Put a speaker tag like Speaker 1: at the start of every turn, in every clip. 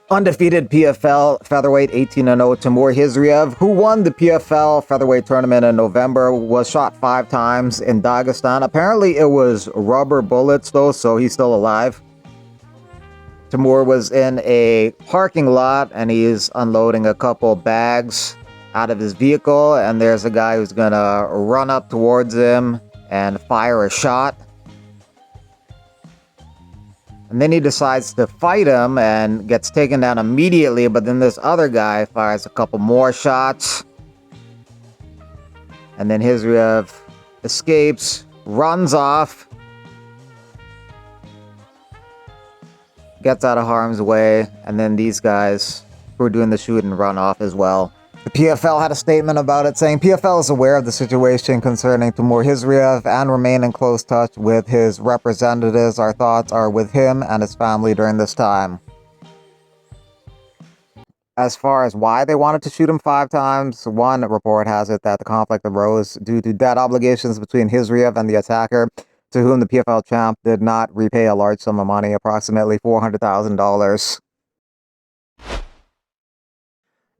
Speaker 1: Undefeated PFL featherweight 18-0 Timur Hizriev, who won the PFL featherweight tournament in November, was shot 5 times in Dagestan. Apparently it was rubber bullets though, so he's still alive. Timur was in a parking lot and he's unloading a couple bags out of his vehicle, and there's a guy who's gonna run up towards him and fire a shot. And then he decides to fight him and gets taken down immediately, but then this other guy fires a couple more shots. And then Hizriev escapes, runs off, gets out of harm's way, and then these guys who are doing the shooting run off as well. The PFL had a statement about it saying PFL is aware of the situation concerning Timur Hizriev and remain in close touch with his representatives. Our thoughts are with him and his family during this time. As far as why they wanted to shoot him 5 times, one report has it that the conflict arose due to debt obligations between Hizriev and the attacker, to whom the PFL champ did not repay a large sum of money, approximately $400,000.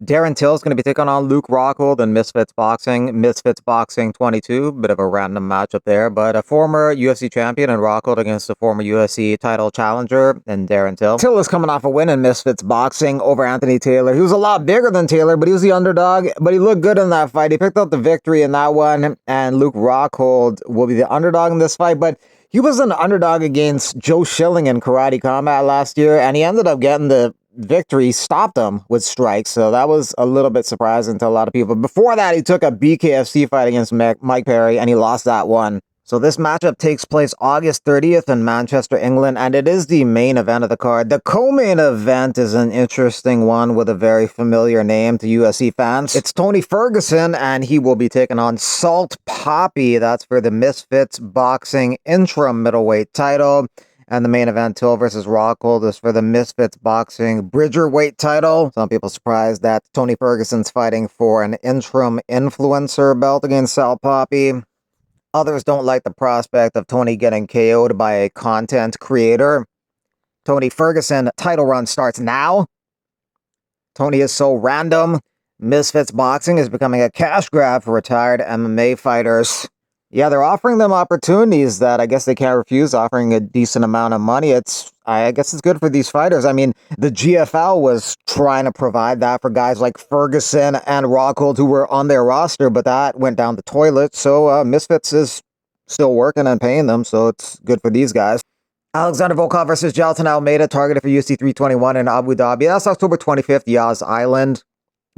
Speaker 1: Darren Till's going to be taking on Luke Rockhold in Misfits Boxing. Misfits Boxing 22, bit of a random matchup there, but a former UFC champion in Rockhold against a former UFC title challenger in Darren Till. Till is coming off a win in Misfits Boxing over Anthony Taylor. He was a lot bigger than Taylor, but he was the underdog, but he looked good in that fight. He picked up the victory in that one, and Luke Rockhold will be the underdog in this fight, but he was an underdog against Joe Schilling in Karate Combat last year, and he ended up getting the victory, stopped him with strikes, so that was a little bit surprising to a lot of people. Before that, he took a BKFC fight against Mike Perry, and he lost that one. So this matchup takes place August 30th in Manchester, England, and it is the main event of the card. The co-main event is an interesting one with a very familiar name to UFC fans. It's Tony Ferguson, and he will be taking on Salt Poppy. That's for the Misfits Boxing interim middleweight title. And the main event, Till versus Rockhold, is for the Misfits Boxing Bridgerweight title. Some people surprised that Tony Ferguson's fighting for an interim influencer belt against Sal Poppy. Others don't like the prospect of Tony getting KO'd by a content creator. Tony Ferguson title run starts now. Tony is so random. Misfits Boxing is becoming a cash grab for retired MMA fighters. Yeah, they're offering them opportunities that I guess they can't refuse, offering a decent amount of money. I guess it's good for these fighters. I mean, the GFL was trying to provide that for guys like Ferguson and Rockhold who were on their roster, but that went down the toilet. So Misfits is still working and paying them, so it's good for these guys. Alexander Volkov versus Jailton Almeida, targeted for UFC 321 in Abu Dhabi. That's October 25th, Yas Island.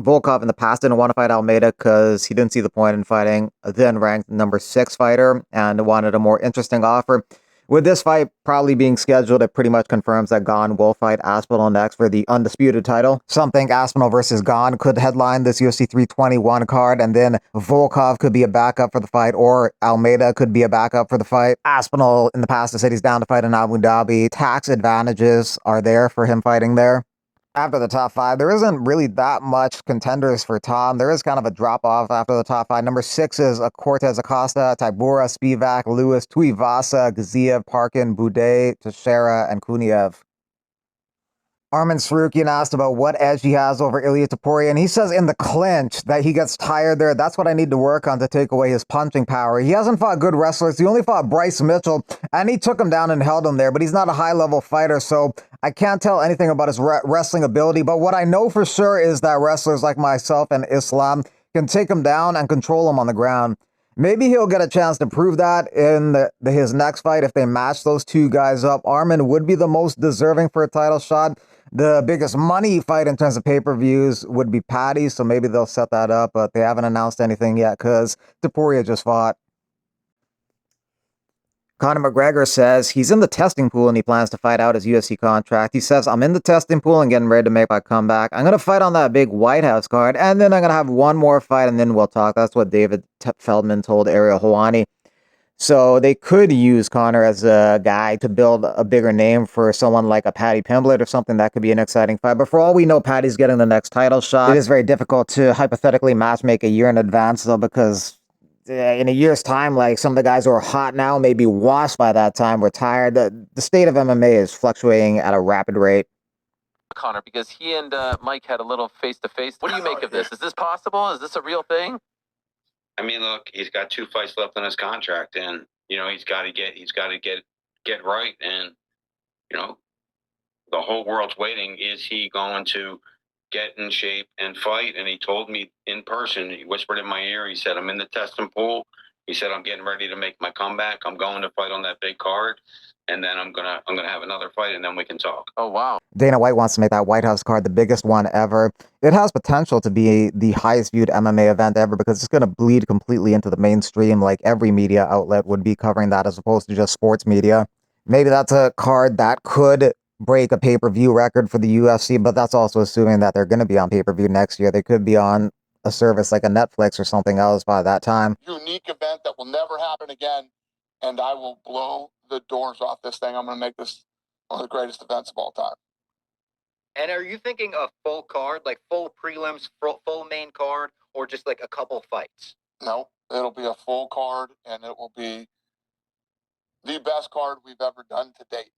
Speaker 1: Volkov in the past didn't want to fight Almeida because he didn't see the point in fighting a then-ranked number 6 fighter and wanted a more interesting offer. With this fight probably being scheduled, it pretty much confirms that Gane will fight Aspinall next for the undisputed title. Some think Aspinall versus Gane could headline this UFC 321 card, and then Volkov could be a backup for the fight, or Almeida could be a backup for the fight. Aspinall in the past has said he's down to fight in Abu Dhabi. Tax advantages are there for him fighting there. After the top 5, there isn't really that much contenders for Tom. There is kind of a drop-off after the top 5. Number 6 is Cortez Acosta, Tybura, Spivak, Lewis, Tuivasa, Gaziev, Parkin, Boudet, Teixeira, and Kuniev. Armin Tsarukyan asked about what edge he has over Ilya Topuria, and he says in the clinch that he gets tired there. That's what I need to work on to take away his punching power. He hasn't fought good wrestlers. He only fought Bryce Mitchell, and he took him down and held him there, but he's not a high-level fighter, so I can't tell anything about his wrestling ability. But what I know for sure is that wrestlers like myself and Islam can take him down and control him on the ground. Maybe he'll get a chance to prove that in his next fight if they match those two guys up. Armin would be the most deserving for a title shot. The biggest money fight in terms of pay-per-views would be Patty, so maybe they'll set that up, but they haven't announced anything yet because Topuria just fought. Conor McGregor says he's in the testing pool and he plans to fight out his UFC contract. He says, I'm in the testing pool and getting ready to make my comeback. I'm going to fight on that big White House card, and then I'm going to have one more fight, and then we'll talk. That's what David Feldman told Ariel Helwani. So they could use Conor as a guy to build a bigger name for someone like a Paddy Pimblett or something. That could be an exciting fight. But for all we know, Paddy's getting the next title shot. It is very difficult to hypothetically matchmake a year in advance, though, because in a year's time, like some of the guys who are hot now may be washed by that time, retired. The state of MMA is fluctuating at a rapid rate.
Speaker 2: Connor, because he and Mike had a little face-to-face. What do you make of this? Is this possible? Is this a real thing?
Speaker 3: I mean, look, he's got 2 fights left on his contract, and he's got to get right, and the whole world's waiting. Is he going to get in shape and fight? And he told me in person, he whispered in my ear, he said, I'm in the testing pool. He said, I'm getting ready to make my comeback. I'm going to fight on that big card, and then I'm gonna have another fight, and then we can talk.
Speaker 2: Oh, wow.
Speaker 1: Dana White wants to make that White House card the biggest one ever. It has potential to be the highest viewed MMA event ever because it's going to bleed completely into the mainstream. Like every media outlet would be covering that as opposed to just sports media. Maybe that's a card that could break a pay-per-view record for the UFC, but that's also assuming that they're going to be on pay-per-view next year. They could be on a service like a Netflix or something else by that time.
Speaker 4: Unique event that will never happen again, and I will blow the doors off this thing. I'm going to make this one of the greatest events of all time.
Speaker 5: And are you thinking a full card, like full prelims, full main card, or just like a couple fights?
Speaker 4: No, it'll be a full card, and it will be the best card we've ever done to date.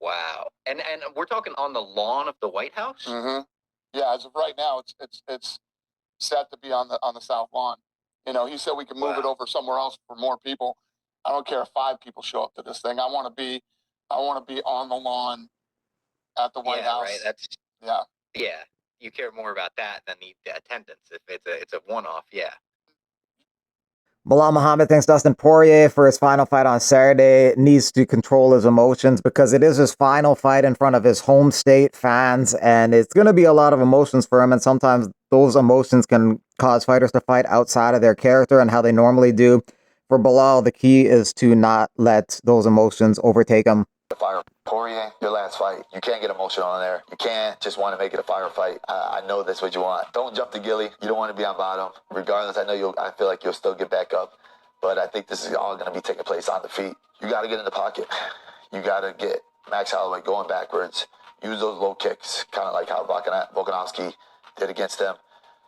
Speaker 5: Wow. And we're talking on the lawn of the White House?
Speaker 4: Mm-hmm. Yeah, as of right now, it's set to be on the South Lawn. He said we can move it over somewhere else for more people. I don't care if 5 people show up to this thing. I want to be on the lawn at the White House.
Speaker 5: Right. Yeah. You care more about that than the attendance. If it's a one-off, yeah.
Speaker 1: Bilal Muhammad thinks Dustin Poirier, for his final fight on Saturday, needs to control his emotions because it is his final fight in front of his home state fans, and it's going to be a lot of emotions for him, and sometimes those emotions can cause fighters to fight outside of their character and how they normally do. For Bilal, the key is to not let those emotions overtake him.
Speaker 6: Fire Poirier, your last fight. You can't get emotional on there. You can't just want to make it a firefight. I know that's what you want. Don't jump the gilly. You don't want to be on bottom. Regardless, I feel like you'll still get back up. But I think this is all going to be taking place on the feet. You got to get in the pocket. You got to get Max Holloway going backwards. Use those low kicks, kind of like how Volkanovski did against him.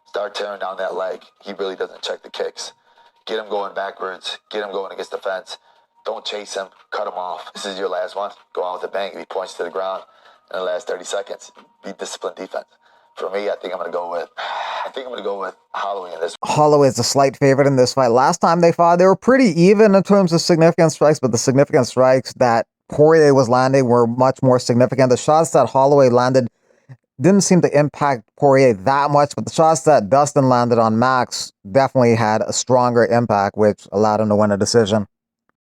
Speaker 6: Start tearing down that leg. He really doesn't check the kicks. Get him going backwards. Get him going against the fence. Don't chase him. Cut him off. This is your last one. Go out with a bang. If he points to the ground in the last 30 seconds, be disciplined defense. For me, I think I'm going to go with Holloway in this.
Speaker 1: Holloway is a slight favorite in this fight. Last time they fought, they were pretty even in terms of significant strikes, but the significant strikes that Poirier was landing were much more significant. The shots that Holloway landed didn't seem to impact Poirier that much, but the shots that Dustin landed on Max definitely had a stronger impact, which allowed him to win a decision.